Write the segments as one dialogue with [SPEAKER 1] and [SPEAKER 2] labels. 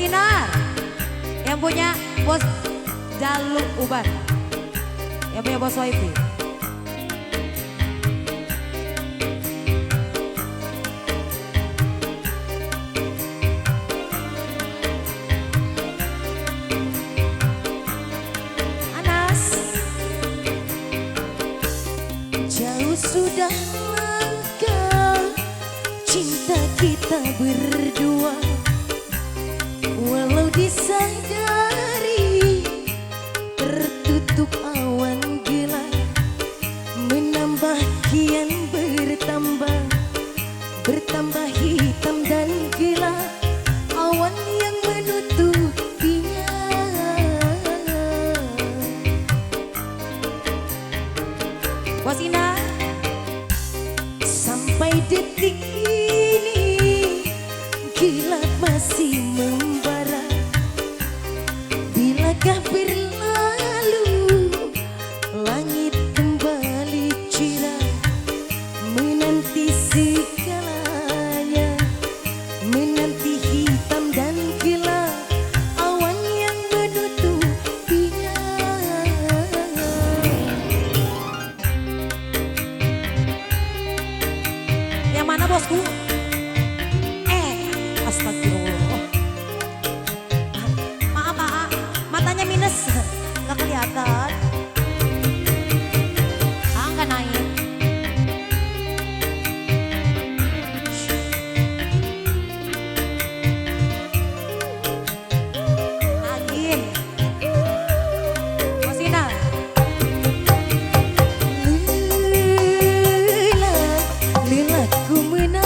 [SPEAKER 1] Sinar yang punya bos Jaluk Uban, yang punya bos Wifi. Anas,
[SPEAKER 2] jauh sudah langkah cinta kita berdua, walau disadari tertutup awan gelap, menambah kian bertambah, bertambah hitam dan gelap awan yang menutupinya.
[SPEAKER 1] bos Ina.
[SPEAKER 2] Sampai detik ini gelap masih membara, bilakah berlalu langit kembali cerah, menanti segalanya, menanti hitam dan gelap awan yang menutupinya.
[SPEAKER 1] Yang mana bosku? Astagfirullah. Maaf, matanya minus, nggak kelihatan. Nggak naik. Lagi. Bos Ina.
[SPEAKER 2] Lelah ku menanti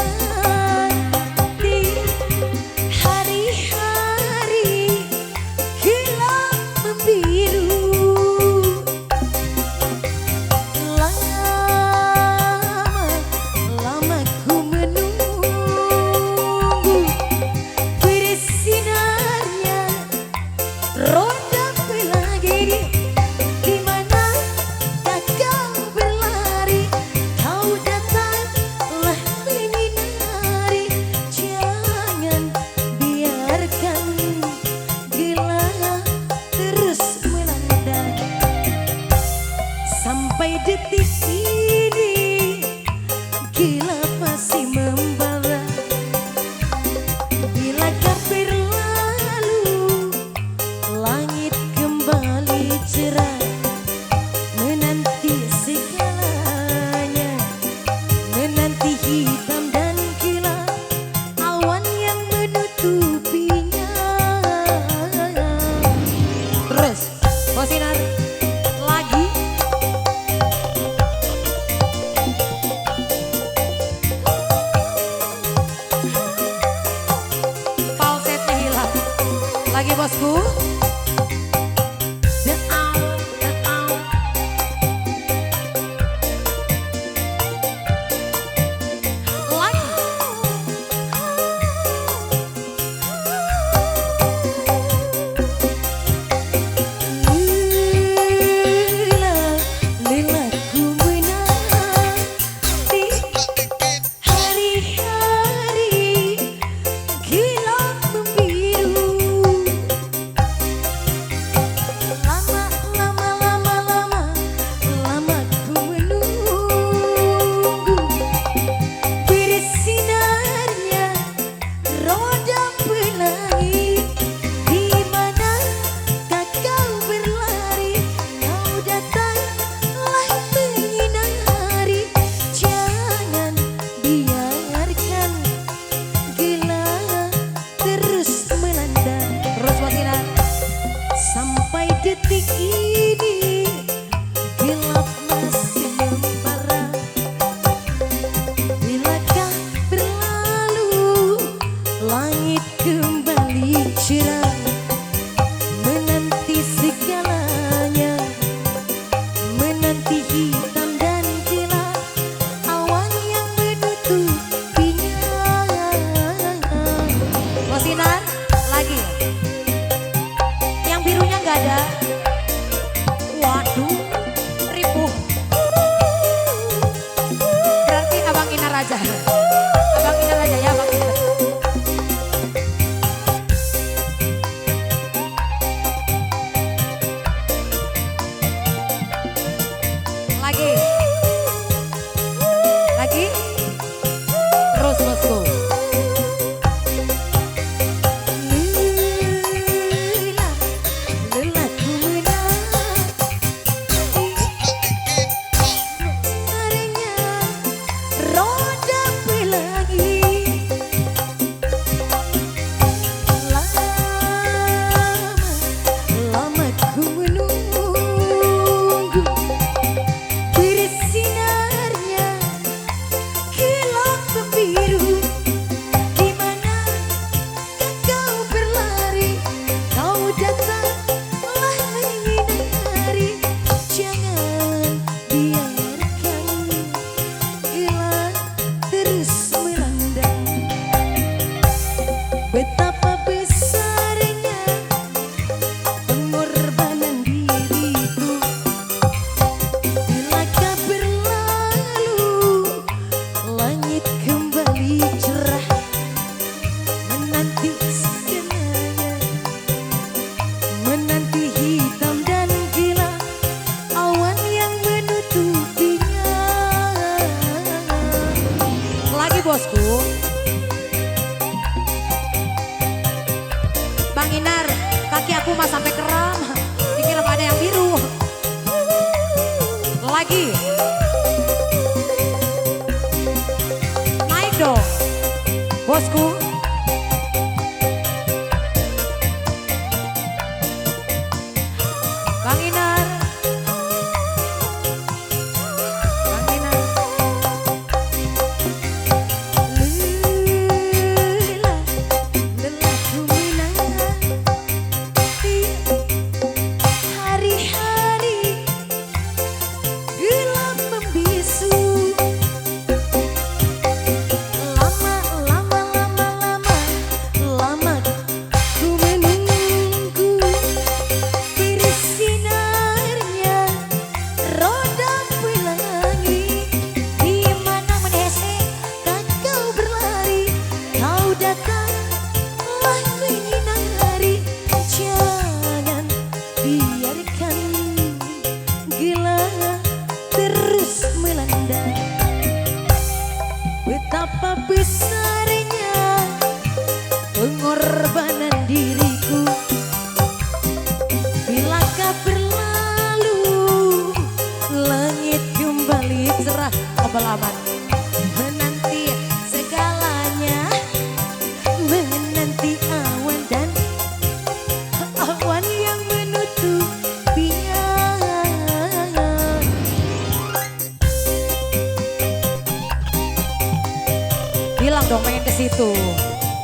[SPEAKER 2] hari-hari gelap membiru, lama-lama ku menunggu bersinarnya roda pelangi. Di mana kau berlari, kau datanglah menyinari, jangan biarkan gelap terus melanda. Sampai detik ini gelap masih membara, bilakah berlalu langit kembali cerah, menanti segalanya, menanti hitam dan gelap awan yang menutupinya.
[SPEAKER 1] Terus, bos Sinar. Lagi. Falsetnya hilang. Lagi bosku.
[SPEAKER 2] Lelah ku menanti hari-hari gelap membiru, lama ku menunggu bersinarnya roda pelangi. Di mana kau berlari, kau datanglah menyinari, jangan biarkan gelap terus melanda.
[SPEAKER 1] Terus bos Sinar.
[SPEAKER 2] Sampai detik ini gelap masih membara, bilakah berlalu langit kembali cerah, menanti segalanya, menanti hitam dan gelap awan yang menutupinya.
[SPEAKER 1] Bos Sinar. Lagi. Yang birunya nggak ada. Waduh, ripuh. Berarti Abang Inar aja. Abang Inar aja ya, Abang Inar.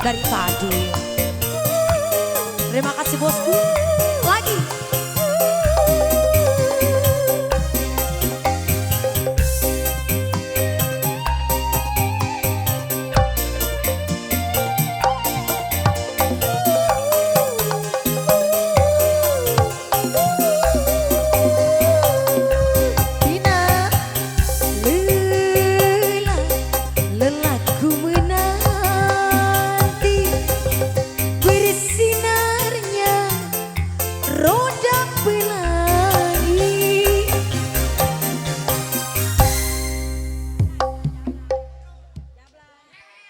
[SPEAKER 1] dari tadi. Terima kasih bosku. Lagi.